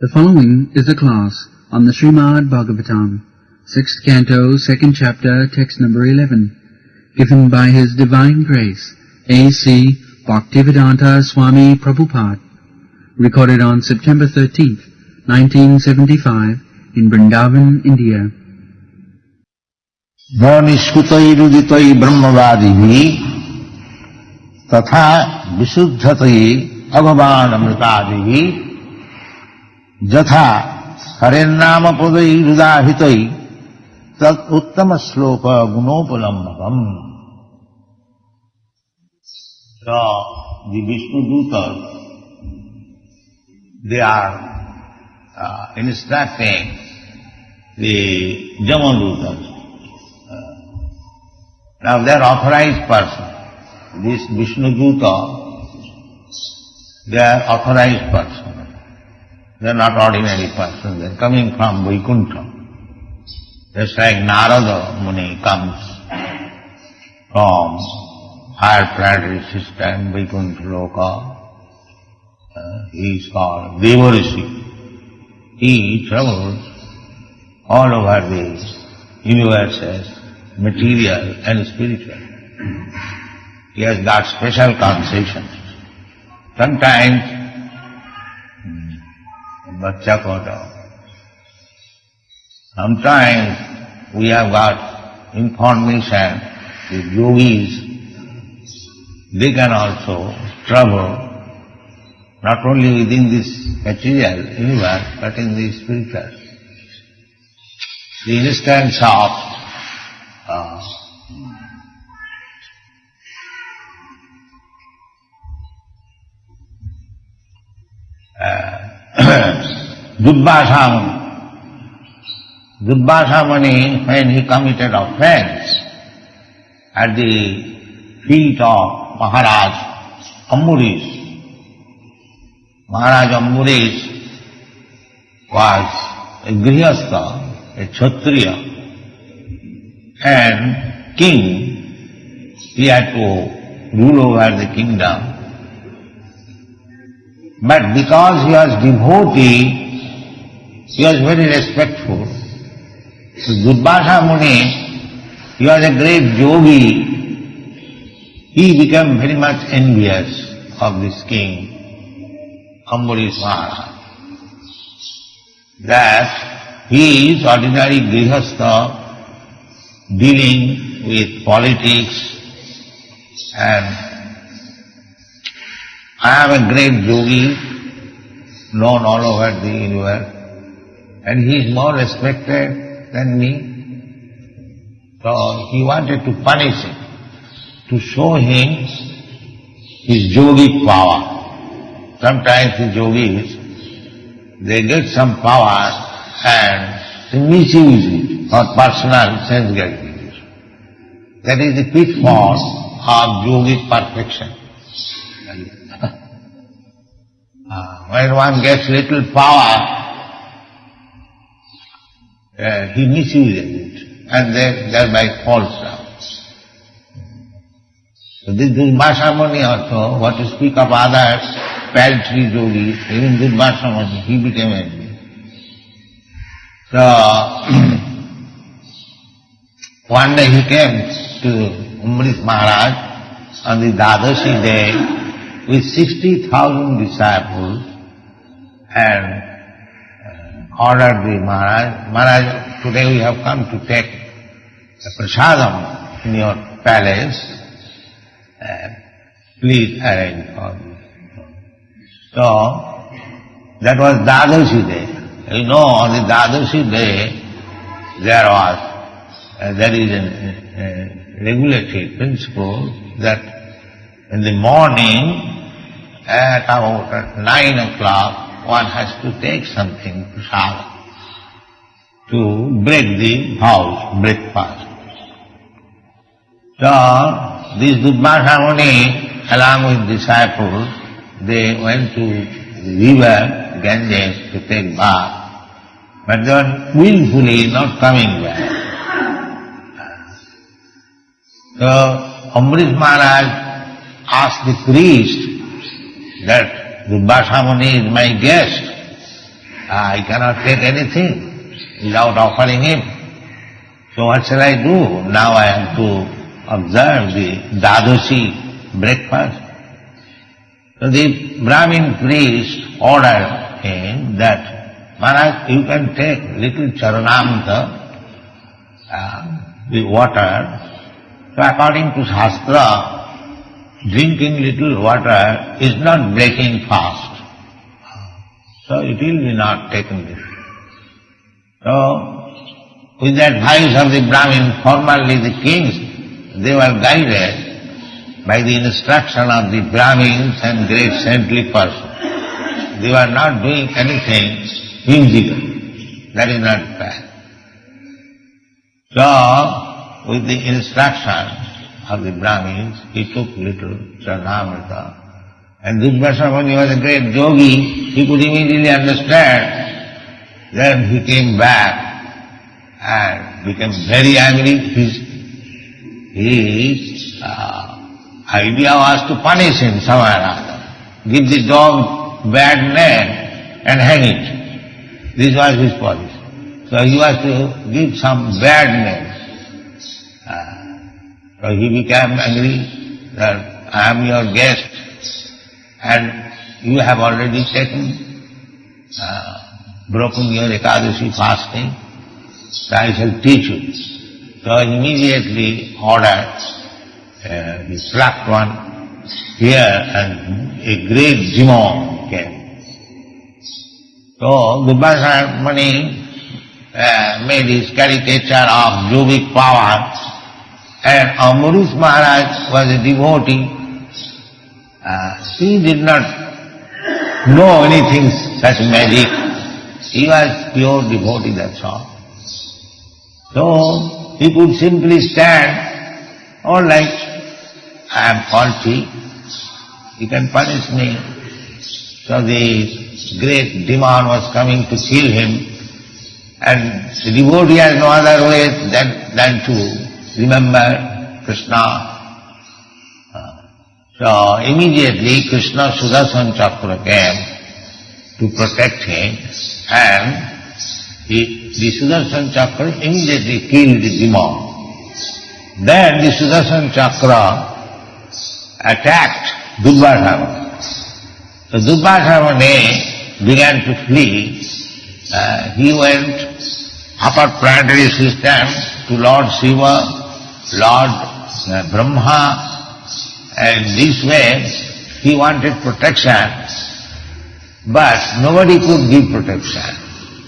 The following is a class on the Srimad Bhagavatam, 6th Canto, 2nd Chapter, text number 11, given by His Divine Grace, A.C. Bhaktivedanta Swami Prabhupad, recorded on September 13th, 1975, in Vrindavan, India. Niskutai brahmavadihi tatha visuddhatai abhavan amritadihi jatha harennama padai rudahitai tat uttama sloka gunopalambhavam. So, the Vishnu Dutas, they are instructing the Jamadutas. Now they are authorized person. This Vishnu Duta, they are authorized person. They are not ordinary person. They are coming from Vaikuntha. Just like Narada Muni comes from higher planetary system, Vaikuntha Loka. He is called Devarishi. He travels all over the universes, material and spiritual. He has got special concessions. Sometimes, sometimes we have got information that yogis, they can also travel not only within this material universe but in the spiritual. The instance of Durvasa Muni, when he committed offense at the feet of Maharaj Ambarish. Maharaj Ambarish was a grihastha, a kshatriya, and king. He had to rule over the kingdom. But because he was devotee, he was very respectful. So Durvasa Muni, he was a great yogi. He became very much envious of this king, Ambarish Maharaj, that he is ordinary grihastha dealing with politics, and I am a great yogi known all over the universe, and he is more respected than me. So he wanted to punish him, to show him his yogic power. Sometimes the yogis, they get some power and they misuse it for personal sense gratification. That is the pitfall of yogic perfection. When one gets little power, he misuses it and thereby falls down. So this Durvasa Muni also, what to speak of others, paltry yogis, even Durvasa Muni, he became angry. So, one day he came to Ambarish Maharaj on the Dadashi day with 60,000 disciples and ordered the Maharaj, today we have come to take a prasadam in your palace, please arrange for me. So, that was Dadashi day. You know, on the Dadashi day, there is a regulatory principle that in the morning, at about 9 o'clock, one has to take something, prasad, to break the house, breakfast. So, this Durvasa Muni, along with disciples, they went to the river Ganges to take bath, but they were willfully not coming back. So, Ambarish Maharaj asked the priest that Durvasa Muni is my guest, I cannot take anything without offering him. So what shall I do? Now I have to observe the Dadoshi breakfast. So the Brahmin priest ordered him that, Maharaj, you can take little charanamrita, the water. So according to Shastra, drinking little water is not breaking fast. So it will be not taken this. So with the advice of the Brahmin, formerly the kings, they were guided by the instruction of the Brahmins and great saintly persons. They were not doing anything whimsical. That is not bad. So, with the instruction of the Brahmins, he took little Charanamrita. And Durvasa Muni was a great yogi. He could immediately understand. Then he came back and became very angry. His idea was to punish him somewhere or other. Give the dog bad name and hang it. This was his policy. So he was to give some bad name. So he became angry that I am your guest and you have already broken your Ekadashi fasting. So I shall teach you. So immediately ordered, he plucked one here and a great demon came. So Durvasa Muni made his caricature of yogic power, and Amrush Maharaj was a devotee. He did not know anything such magic. He was pure devotee, that's all. So he could simply stand, all right, I am faulty, you can punish me. So the great demon was coming to kill him, and the devotee has no other way than to remember Krishna. So immediately Krishna Sudarshan Chakra came to protect him, and the Sudarshan Chakra immediately killed the demon. Then the Sudarshan Chakra attacked Durvasa Muni. So Durvasa Muni began to flee. He went upper planetary system to Lord Shiva, Lord Brahma, and this way he wanted protection, but nobody could give protection.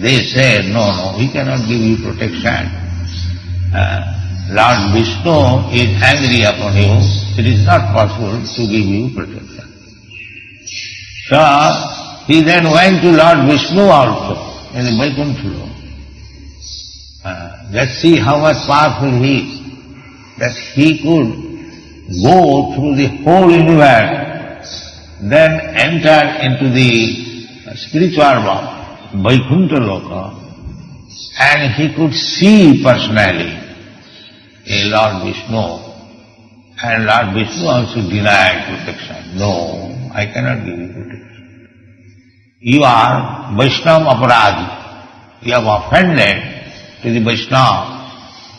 They said, no, we cannot give you protection. Lord Vishnu is angry upon you. It is not possible to give you protection. So he then went to Lord Vishnu also in the Vaikuntha Lok. Let's see how much powerful he is, that he could go through the whole universe, then enter into the spiritual world, Vaikuntha Loka, and he could see personally a Lord Vishnu, and Lord Vishnu also denied protection. No, I cannot give you protection. You are Vaishnava Aparadhi. You have offended to the Vaishnava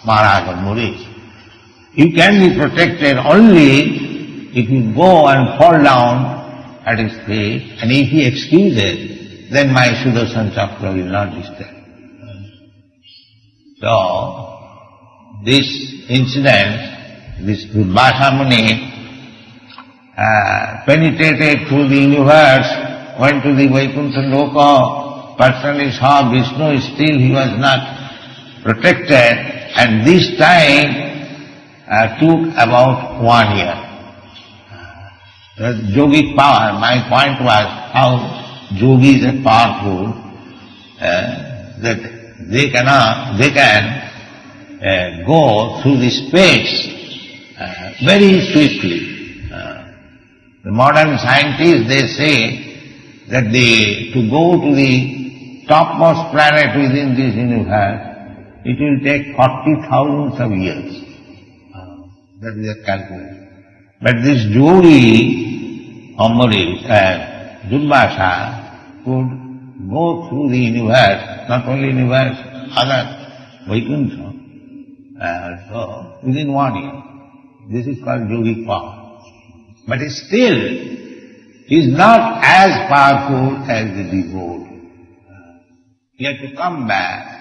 Maharaj or Muri. You can be protected only if you go and fall down at his feet, and if he excuses, then my Sudarshan Chakra will not disturb. So, this incident, this Durvasa Muni penetrated through the universe, went to the Vaikuntha Loka, personally saw Vishnu, still he was not protected, and this time took about 1 year. The yogic power, my point was how yogis are powerful, that they can go through the space very swiftly. The modern scientists, they say that to go to the topmost planet within this universe, it will take 40,000 of years. That is a calculation. But this yogi, Durvasa, could go through the universe, not only universe, other Vaikuntha, so within 1 year. This is called yogic power. But still, he is not as powerful as the devotee. He has to come back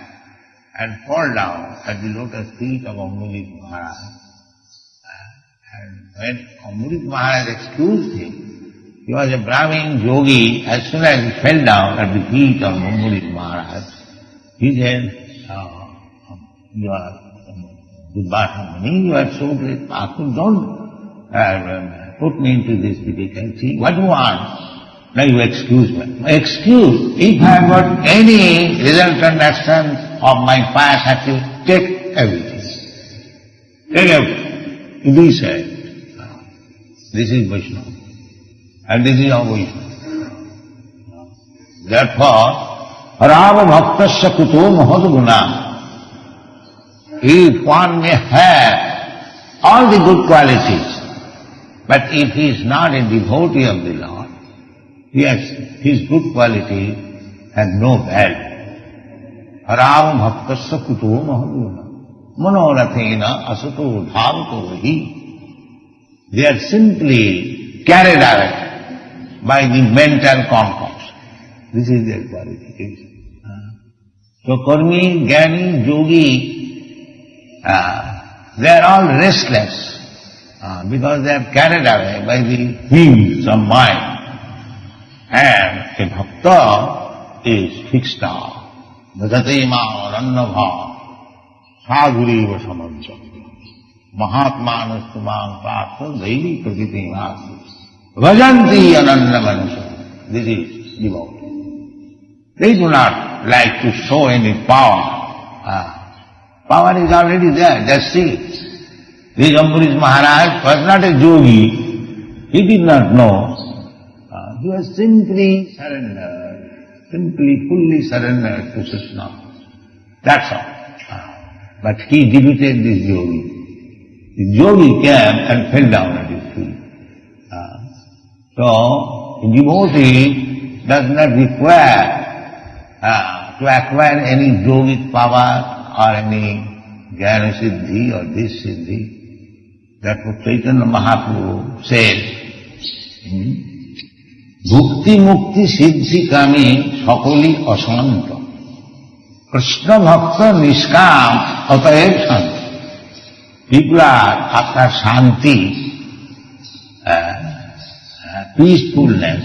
and fall down at the lotus feet of Ambulis Maharaj. And when Ambulis Maharaj excused him, he was a Brahmin yogi, as soon as he fell down at the feet of Ambulis Maharaj, he said, you are Buddha, you are so great, don't put me into this difficulty. What do you want? Now you excuse me. Excuse, if I have got any resultant action of my past activity, take everything. Take everything. Be said. This is Vaishnava. And this is our Vaishnava. Therefore, Rava Bhaktasya Kuto Mahad Guna. If one may have all the good qualities, but if he is not a devotee of the Lord, yes, his good quality has no value. Ram bhaktasya kuto mahaduna manorathena asato dhavato hi. They are simply carried away by the mental concourse. This is their qualification. So karmi, jnani, yogi, they are all restless because they are carried away by the whims of mind. And a bhakta is fixed down. Bhajate ma arannabha sadhureva samajjam mahatmanastu mang partha daili prakriti vasi bhajanti anannavansha. This is devotee. They do not like to show any power. Power is already there, just see it. This Ambulis Maharaj was not a yogi. He did not know. He was simply surrendered, simply fully surrendered to Krishna. That's all. But he defeated this yogi. The yogi came and fell down at his feet. So, a devotee does not require to acquire any yogic power or any jnana siddhi or this siddhi. That's what Chaitanya Mahaprabhu says. Bhukti mukti siddhi kami sakoli asanta. Krishna bhakta niskam ataev shanti. People are after shanti, peacefulness.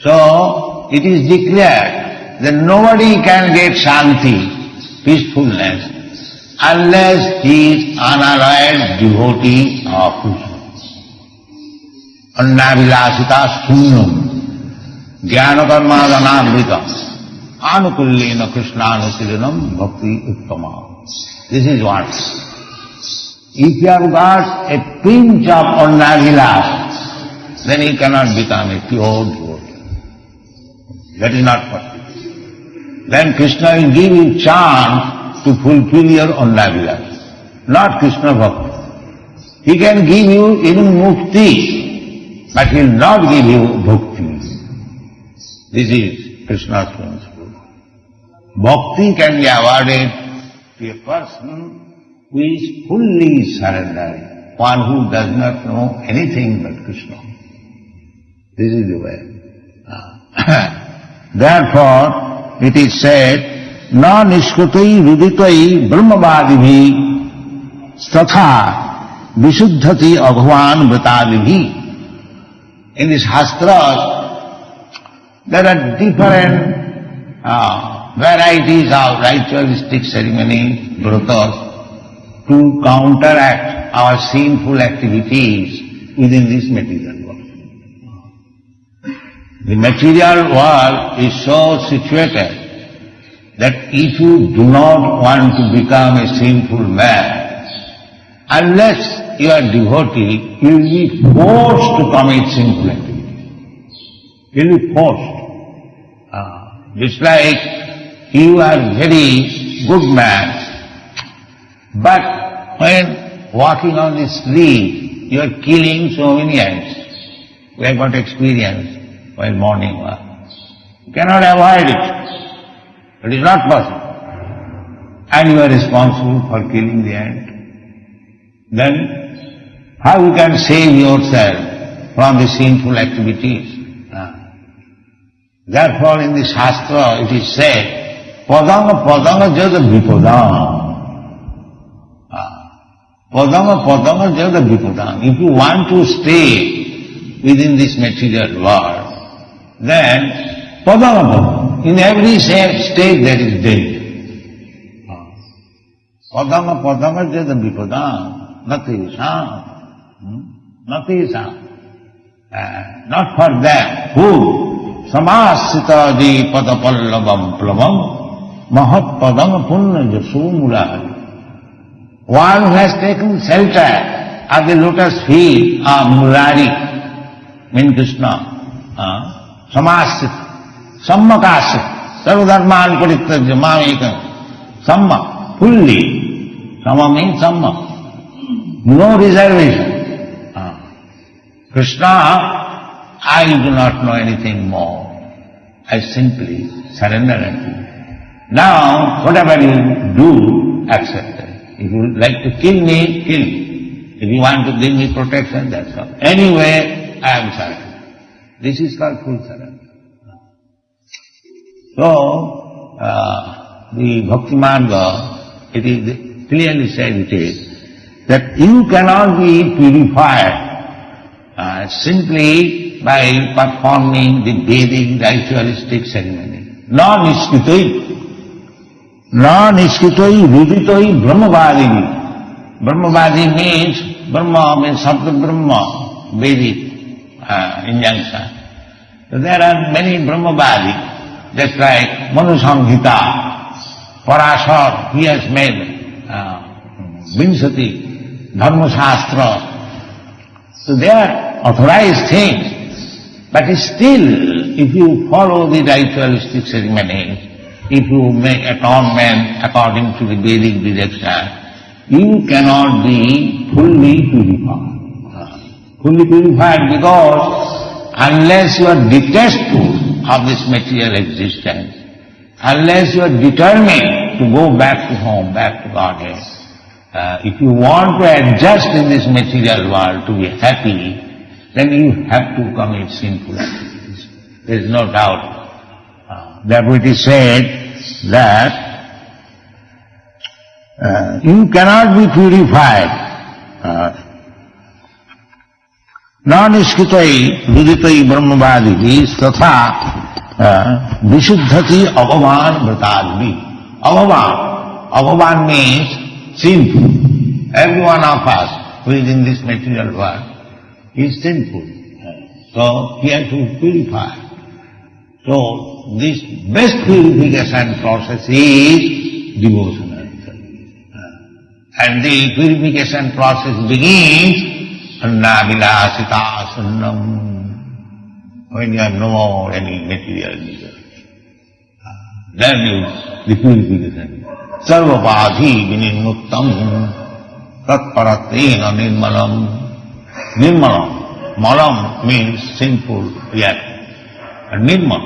So it is declared that nobody can get shanti, peacefulness, unless he is unalloyed devotee of Krishna. Annavilasita sunnam, jnanakarmadanavrita, anukullena krishnanutilanam bhakti uttama. This is what. If you have got a pinch of annavilas, then you cannot become a pure devotee. That is not possible. Then Krishna will give you chance to fulfill your annavilas, not Krishna bhakti. He can give you even mukti, but he will not give you bhakti. This is Krishna's principle. Bhakti can be awarded to a person who is fully surrendered, one who does not know anything but Krishna. This is the way. Therefore, it is said, na nishkutai ruditai brahmavadibhi statha visuddhati abhavan vratadibhi. In the Shastras, there are different varieties of ritualistic ceremonies, vratas, to counteract our sinful activities within this material world. The material world is so situated that if you do not want to become a sinful man, unless you are devotee, you will be forced to commit sinful activity. You will be forced. Just like you are very good man, but when walking on the street, you are killing so many ants. We have got experience while morning walk. You cannot avoid it. It is not possible. And you are responsible for killing the ant. Then how you can save yourself from the sinful activities? Therefore in the Shastra it is said, Padanga padanga jada vipadam. Padanga padanga jada vipadam. If you want to stay within this material world, then padanga padanga. In every state there is danger. Padanga padanga jada vipadam. Nati sam. Not for them. Who? Samasita di padapallavam plavam mahat padang punna jasumula. One who has taken shelter at the lotus feet of Murari, means Krishna, samasita, sammakasita, sarvadharman parityajya mamekam, samma, fully, samma means samma, no reservation. Krishna, I do not know anything more. I simply surrender unto you. Now, whatever you do, accept it. If you like to kill me, kill me. If you want to give me protection, that's all. Anyway, I am surrendered. This is called full surrender. So, the Bhakti Marga, it is clearly said it is, that you cannot be purified simply by performing the Vedic ritualistic ceremony. Non-iskitoi ruditoi brahmavadi. Brahmavadi means, Brahma means Sabda Brahma, Vedic injunction. So there are many brahmavadi, just like Manu Samhita, Parashar, he has made Vinsati, Dharma Shastra. So they are authorized things. But still, if you follow the ritualistic ceremony, if you make atonement according to the Vedic direction, you cannot be fully purified. Fully purified because unless you are detached of this material existence, unless you are determined to go back to home, back to Godhead, if you want to adjust in this material world to be happy, then you have to commit sinful activities. There is no doubt. Therefore it is said that you cannot be purified. Non-iskitai viditai brahmavadi tatha vishuddhati avaman vratadvi. Avaman means sinful. Every one of us who is in this material world is sinful. So he has to purify. So this best purification process is devotional service. And the purification process begins annavilasita sunnam, when you have no more any material desire. Then the purification. Sarvabadhi vinimuttam tatparatena nirmalam. Nirmalam. Malam means sinful reaction. And nirmal.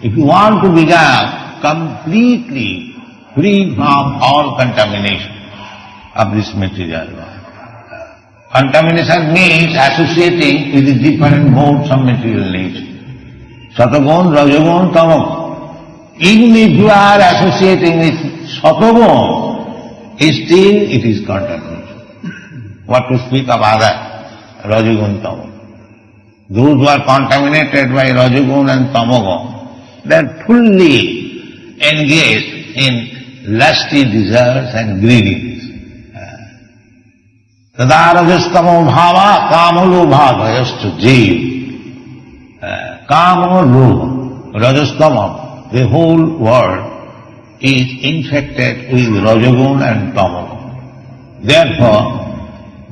If you want to become completely free from all contamination of this material world. Contamination means associating with the different modes of material nature. Satagun, Rajagun, Tamagun. Even if you are associating with Satagun, still it is contamination. What to speak of other? Rajagun, Tamagun. Those who are contaminated by Rajagun and Tamagun, they are fully engaged in lusty desires and greediness. Tada rajastamo bhava kamalo bhavayastu jeev. Kamalo, rajastamo, the whole world is infected with Rajagun and Tamagun. Therefore,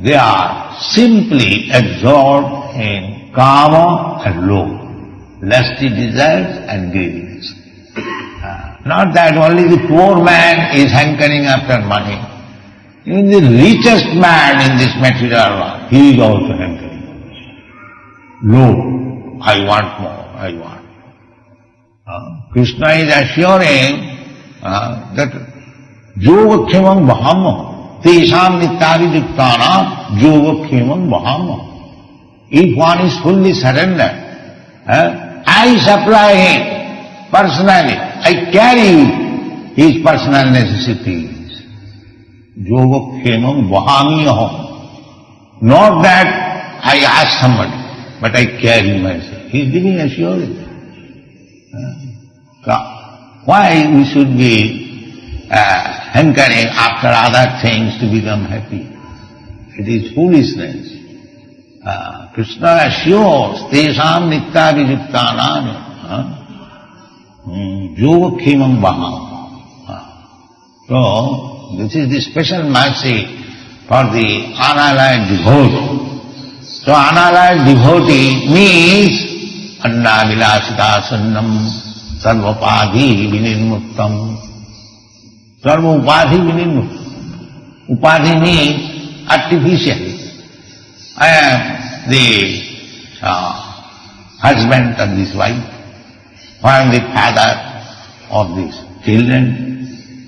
they are simply absorbed in kama and lobha, lusty desires and greediness. Not that only the poor man is hankering after money. Even the richest man in this material world, he is also hankering. Lobha, I want more, I want. Krishna is assuring that Yogakshemam Vaham Tesham Nityavijuktanam Yogakshemam Vaham. If one is fully surrendered, I supply him personally, I carry his personal necessities. Yogakshemam Vahami aham. Not that I ask somebody, but I carry myself. He is giving assurance. Why we should be hankering after other things to become happy? It is foolishness. Krishna assures, Tesham Nitya Vijuktanam Yogakshemam Vaham. So, this is the special mercy for the unallied devotee. So, unallied devotee means Anna Vilasita Sannam Sarvapadhi Vinirmuktam. Sarva Upadhi Vinirmuktam. Upadhi means artificial. I am the husband of this wife. I am the father of these children.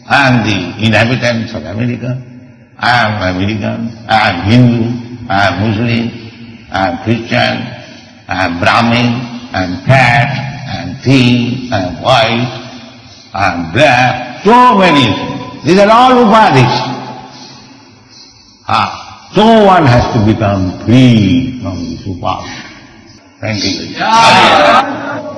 I am the inhabitants of America. I am American. I am Hindu. I am Muslim. I am Christian. I am Brahmin. I am fat. I am thin. I am white. I am black. So many. These are all upadhis. So one has to become free from this upadhi. Thank you.